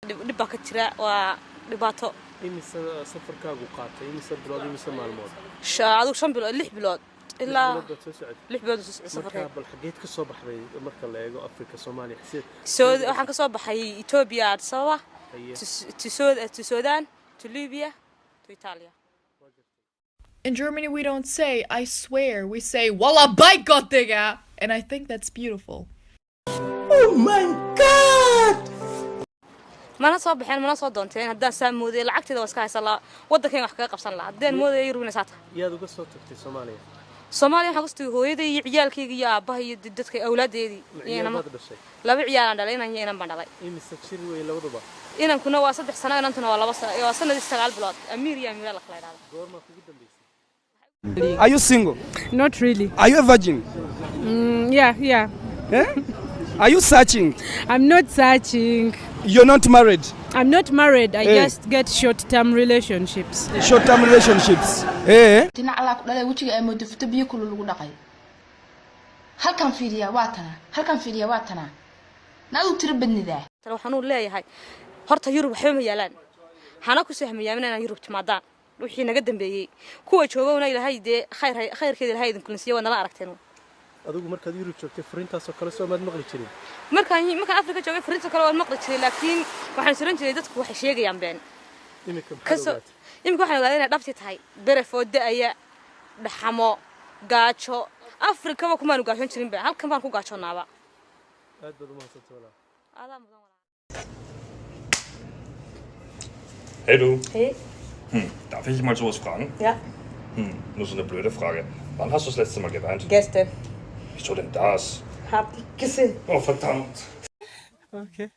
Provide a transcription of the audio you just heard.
dhib baa ka jira waa dhibaato imise safarkaagu qaatay imise bilood imise maalmood adigu 5 bilood 6 bilood ilaa 6 bilood safarkay bal xageed ka soo baxday marka la eego Afrika Soomaaliya waxaan ka soo baxay Ethiopia Addis Ababa to Sudan to Libya to Italia. In Germany we don't say I swear, we say Wallah by Gott, Digga, and I think that's beautiful. Oh my god. mana soo baxeen mana soo doonteen haddaan saamooday lacagteeda waa iska haysan la wadankeen wax kaga qabsan la hadeen mooday Yurubina saata yaad uga soo tagtay Soomaaliya waxaan ku soo hooyaday iyo ciyaalkayga iyo aabahay iyo dadka awlaadeedii iyana laba ciyaal aan dhalay inaan baan dhalay imise jir way labaduba inaan kuna waa 3 sano inantuna waa 2 sano waa sanadii 9 bilood Amir iyo Amira la kala yiraahdo goorma kugu dambeysay Are you single? Not really. Are you a virgin? Yeah. Are you searching? I'm not searching. You're not married? I'm not married. I just get short-term relationships. Short-term relationships. Dhinaca la ku dhalay wajiga ay moodafto biyo kulul lagu dhaqay. Halkan fiiriya waa tana. Naadu tiro badnida. Tan waxaan u leeyahay horta Yurub waxba ma yaalaan. Xana ku sahmiyaan inaan Yurub timaadaan. wixii naga dambeeyay kuwa joogowna Ilaahay de khayrkeeda Ilaahay idin kulisiyo wana la aragteen adigu markaad Yurub joogtay fariintaas oo kale soo maad maqli jirin markaan Afrika joogay fariinta kale waan maqli jiray laakiin waxaan siran jiray dadku waxay sheegayaan been imika waxaan ogaaday inay dhabti tahay berefooda aya dhaxamo gaajo Afrika ma kuma gaajon jirin been halkan baan ku gaajonaaba aad baad u mahadsantahay walaal aad mudan walaal Hey du. Hey. Darf ich mal sowas fragen? Ja. Nur so eine blöde Frage. Wann hast du das letzte Mal geweint? Gestern. Wieso denn das? Hab ich gesehen. Oh, verdammt. Okay.